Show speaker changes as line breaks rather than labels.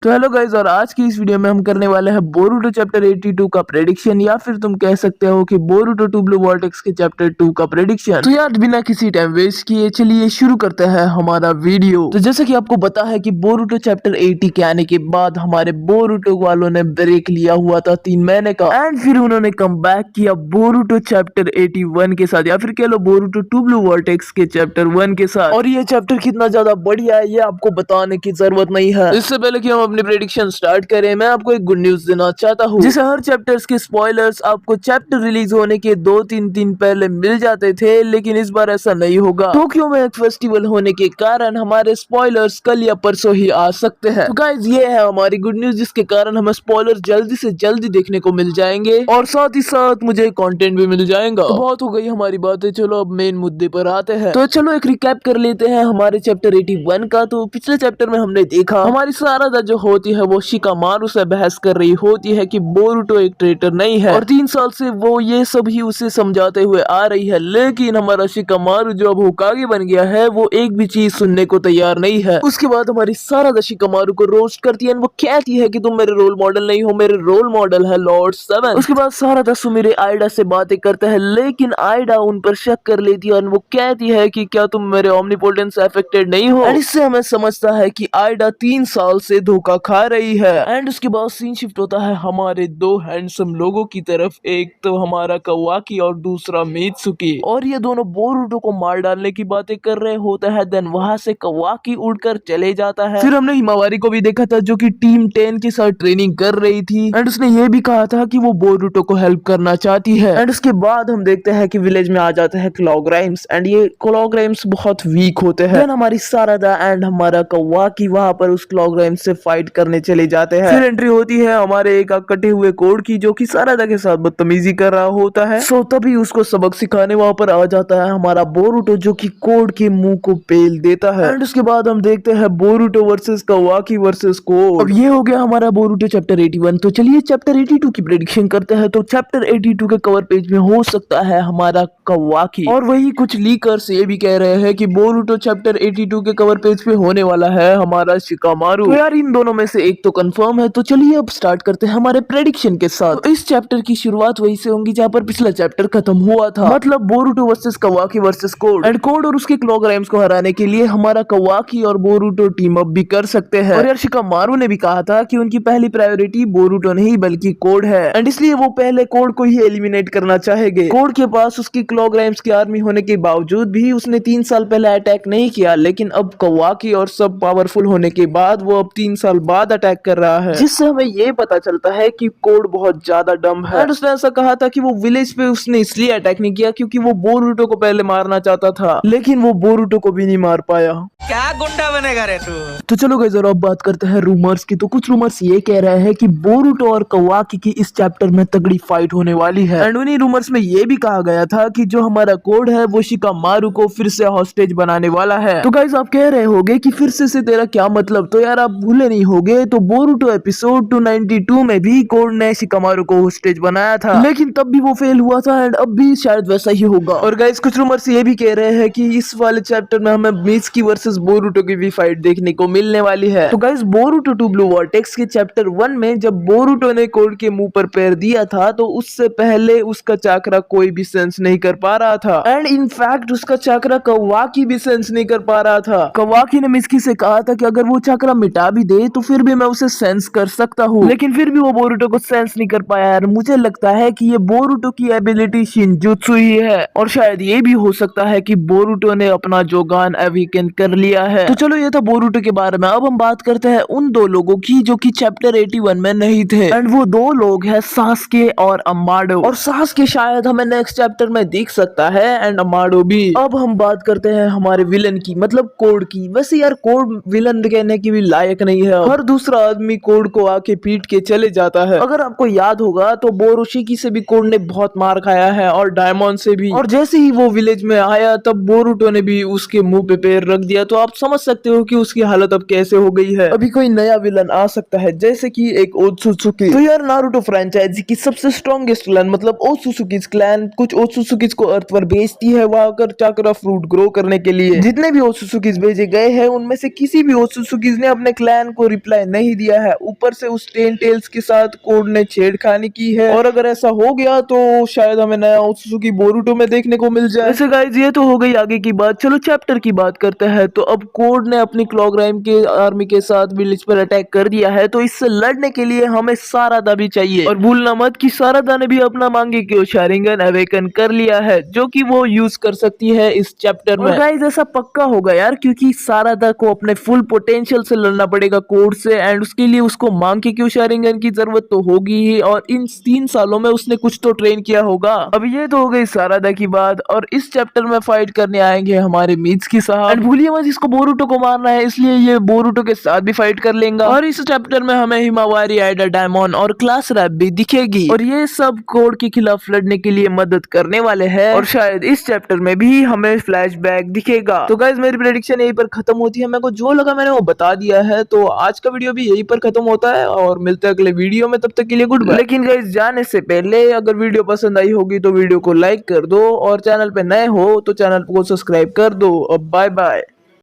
तो hello guys, और आज की इस वीडियो में हम करने वाले हैं बोरुटो चैप्टर 82 का प्रेडिक्शन, या फिर तुम कह सकते हो कि बोरुटो 2 ब्लू वॉर्टेक्स के चैप्टर 2 का प्रेडिक्शन। तो यार बिना किसी टाइम वेस्ट किए चलिए शुरू करते हैं हमारा वीडियो। तो जैसे कि आपको पता है कि बोरुटो चैप्टर 80 के आने के बाद हमारे बोरुटो वालों ने ब्रेक लिया हुआ था 3 महीने का, एंड फिर उन्होंने कम बैक किया बोरुटो चैप्टर 81 के साथ, या फिर कह लो बोरुटो 2 ब्लू वॉर्टेक्स के चैप्टर 1 के साथ। और ये चैप्टर कितना ज्यादा बढ़िया है ये आपको बताने की जरूरत नहीं है। इससे पहले कि हम अपनी प्रेडिक्शन स्टार्ट करें, मैं आपको एक गुड न्यूज देना चाहता हूँ। जैसे हर चैप्टर्स के स्पॉयलर्स आपको चैप्टर रिलीज होने के 2-3 दिन पहले मिल जाते थे, लेकिन इस बार ऐसा नहीं होगा। टोक्यो में एक फेस्टिवल होने के कारण हमारे स्पॉयलर्स कल या परसों ही आ सकते हैं। तो गाइस ये है हमारी गुड न्यूज, जिसके कारण हमें स्पॉयलर जल्दी से जल्दी देखने को मिल जाएंगे, और साथ ही साथ मुझे कंटेंट भी मिल जाएगा। तो बहुत हो गई हमारी बातें, चलो अब मेन मुद्दे पर आते हैं। तो चलो एक रिकैप कर लेते हैं हमारे चैप्टर 81 का। तो पिछले चैप्टर में हमने देखा हमारी सारादा जो होती है वो शिकामारू से बहस कर रही होती है कि बोरुटो एक ट्रेटर नहीं है, और 3 साल से वो ये सब ही उसे समझाते हुए आ रही है, लेकिन हमारा शिकामारू जो अब होकागे बन गया है वो एक भी चीज सुनने को तैयार नहीं है। उसके बाद हमारी सारादा शिकामारू को रोस्ट करती है, वो कहती है कि तुम मेरे रोल मॉडल नहीं हो, मेरे रोल मॉडल है लॉर्ड 7। उसके बाद सारादा सुमिरे आइडा से बातें करता है, लेकिन आइडा उन पर शक कर लेती है और वो कहती है कि क्या तुम मेरे ओमनीपोटेंस से अफेक्टेड नहीं हो। और इससे हमें समझता है कि आइडा 3 साल से धोखा खा रही है। एंड उसके बाद सीन शिफ्ट होता है हमारे 2 हैंडसम लोगों की तरफ, एक तो हमारा कवाकी और दूसरा मित्सुकी, और ये दोनों बोरुटो को मार डालने की बातें कर रहे होते हैं। देन वहां से कवाकी उड़कर चले जाता है। फिर हमने हिमावारी को भी देखा था जो कि टीम 10 के साथ ट्रेनिंग कर रही थी, एंड उसने ये भी कहा था कि वो बोरुटो को हेल्प करना चाहती है। एंड उसके बाद हम देखते हैं कि विलेज में आ जाते हैं क्लॉग्राइम्स, एंड ये क्लॉग्राइम्स बहुत वीक होते हैं। देन हमारी सारादा एंड हमारा कवाकी वहां पर उस क्लॉग्राइम्स से फाइट करने चले जाते हैं। फिर एंट्री होती है हमारे एक कटे हुए कोड की, जो कि सारादा के साथ बदतमीजी कर रहा होता है। सो तभी उसको सबक सिखाने वहां पर आ जाता है हमारा बोरुटो, जो कि कोड के मुंह को पेल देता है। एंड उसके बाद हम देखते हैं Boruto versus Kawaki versus code. अब ये हो गया हमारा बोरुटो चैप्टर 81। तो चलिए चैप्टर 82 की प्रेडिक्शन करते हैं। तो चैप्टर 82 के कवर पेज में हो सकता है हमारा कवाकी, और वही कुछ लीकर्स ये भी कह रहे हैं कि बोरुटो चैप्टर 82 के कवर पेज पे होने वाला है हमारा शिकामारू। तो यार इन दोनों में से एक तो कंफर्म है। तो चलिए अब स्टार्ट करते हैं हमारे प्रेडिक्शन के साथ। तो इस चैप्टर की शुरुआत वही से होगी जहाँ पर पिछला चैप्टर खत्म हुआ था, मतलब Boruto versus Kawaki versus Code. And Code और उसके क्लॉग्राइम्स को हराने के लिए हमारा कवाकी और बोरुटो टीम अप भी कर सकते हैं। और यार शिकामारू ने भी कहा था कि उनकी पहली प्रायोरिटी बोरुटो नहीं बल्कि कोड है, एंड इसलिए वो पहले कोड को ही एलिमिनेट करना चाहेंगे। कोड के पास उसकी क्लॉग्राइम्स की आर्मी होने के बावजूद भी उसने 3 साल पहले अटैक नहीं किया, लेकिन अब कवाकी और सब पावरफुल होने के बाद वो अब 3 साल बाद अटैक कर रहा है, जिससे हमें ये पता चलता है कि कोड बहुत ज्यादा डम है। और उसने ऐसा कहा था कि वो विलेज पे उसने इसलिए अटैक नहीं किया क्योंकि वो बोरुटो को पहले मारना चाहता था, लेकिन वो बोरुटो को भी नहीं मार पाया।
क्या गुंडा बनेगा रे तू।
तो चलो गाइस जरा अब बात करते हैं रूमर्स की। तो कुछ रूमर्स ये कह रहे हैं कि बोरुटो और कवाकी की इस चैप्टर में तगड़ी फाइट होने वाली है। एंड उन्हीं रूमर्स में ये भी कहा गया था कि जो हमारा कोड है वो शिकामारू को फिर से हॉस्टेज बनाने वाला है। तो गाइस आप कह रहे होगे कि फिर से तेरा क्या मतलब? तो यार आप भूले नहीं होगे तो बोरुटो एपिसोड 292 में भी कोड ने शिकामारू को हॉस्टेज बनाया था, लेकिन तब भी वो फेल हुआ था, एंड अब भी शायद वैसा ही होगा। और गाइस कुछ रूमर्स ये भी कह रहे हैं कि इस वाले चैप्टर में हमें मित्सुकी वर्सेस बोरुटो की भी फाइट देखने को मिलने वाली है। तो गाइस बोरुटो 2 ब्लू वॉर्टेक्स के चैप्टर 1 में जब बोरुटो ने कोड के मुंह पर पैर दिया था, तो उससे पहले उसका चाकरा कोई भी सेंस नहीं कर पा रहा था, एंड इनफैक्ट उसका चाकरा कवाकी भी सेंस नहीं कर पा रहा था। कवाकी ने मित्सुकी से कहा था कि अगर वो चाकरा मिटा भी दे तो फिर भी मैं उसे सेंस कर सकता हूँ, लेकिन फिर भी वो बोरुटो को सेंस नहीं कर पाया। यार मुझे लगता है कि ये बोरुटो की एबिलिटी शिनजुत्सु ही है, और शायद ये भी हो सकता है कि बोरुटो ने अपना जोगान अवेकन कर लिया है। तो चलो ये था बोरुटो के बारे में। अब हम बात करते हैं उन 2 लोगों की जो कि चैप्टर 81 में नहीं थे, एंड वो 2 लोग हैं सास्के और अमाडो। और सास्के शायद हमें नेक्स्ट चैप्टर में दिख सकता है, एंड अमाडो भी। अब हम बात करते हैं हमारे विलन की, मतलब कोड की। वैसे यार कोड विलन कहने की भी लायक नहीं है, हर दूसरा आदमी कोड को आके पीट के चले जाता है। अगर आपको याद होगा तो बोरोशिकी से भी कोड ने बहुत मार खाया है, और डायमंड से भी, और जैसे ही वो विलेज में आया तब बोरुटो ने भी उसके मुंह पे पैर रख दिया। तो आप समझ सकते हो कि उसकी हालत अब कैसे हो गई है। अभी कोई नया विलन आ सकता है, जैसे कि एक ओत्सुत्सुकी। तो यार नारुतो फ्रेंचाइजी की सबसे स्ट्रॉन्गेस्ट विलन मतलब ओत्सुत्सुकीज क्लैन कुछ ओत्सुत्सुकीज को अर्थ पर भेजती है वहां कर चाकरा फ्रूट ग्रो करने के लिए। जितने भी ओत्सुत्सुकीज भेजे गए हैं उनमें से किसी भी ओत्सुत्सुकीज ने अपने क्लैन को रिप्लाई नहीं दिया है, ऊपर से उस टेन टेल्स के साथ कोड ने छेड़खानी की है। और अगर ऐसा हो गया तो शायद हमें नया ओत्सुकी बोरुटो में देखने को मिल जाए। वैसे गाइस ये तो हो गई आगे की बात, चलो चैप्टर की बात करते हैं। तो अब कोड ने अपनी क्लॉकराइम के आर्मी के साथ विलेज पर अटैक कर दिया है, तो इससे लड़ने के लिए हमें सारादा भी चाहिए। और भूलना मत कि सारादा ने भी अपना मांगेक्यो शारिंगन अवेकन कर लिया है, जो कि वो यूज कर सकती है इस चैप्टर में। और गाइस ऐसा पक्का होगा यार, क्योंकि सारादा को अपने फुल पोटेंशियल से लड़ना पड़ेगा कोड से, एंड उसके लिए उसको मांगेक्यो शारिंगन की जरूरत तो होगी ही, और इन 3 सालों में उसने कुछ तो ट्रेन किया होगा। अब ये तो हो गई सारादा की बात, और इस चैप्टर में फाइट करने आएंगे हमारे मीत्सुकी साहब। एंड भूलिए मत इसको बोरुटो को मारना है, इसलिए ये बोरुटो के साथ भी फाइट कर लेगा। और इस चैप्टर में हमें हिमावारी, आइडा डायमंड और क्लास रैप भी दिखेगी, और ये सब कोड के खिलाफ लड़ने के लिए मदद करने वाले हैं। और शायद इस चैप्टर में भी हमें फ्लैशबैक दिखेगा। तो गाइस मेरी प्रेडिक्शन यहीं पर खत्म होती है, मेरे को जो लगा मैंने वो बता दिया है। तो आज का वीडियो भी यहीं पर खत्म होता है, और मिलते हैं अगले वीडियो में, तब तक के लिए गुड बाय। लेकिन गाइस जाने से पहले अगर वीडियो पसंद आई होगी तो वीडियो को लाइक कर दो, और चैनल पे नए हो तो चैनल को सब्सक्राइब कर दो। अब बाय बाय।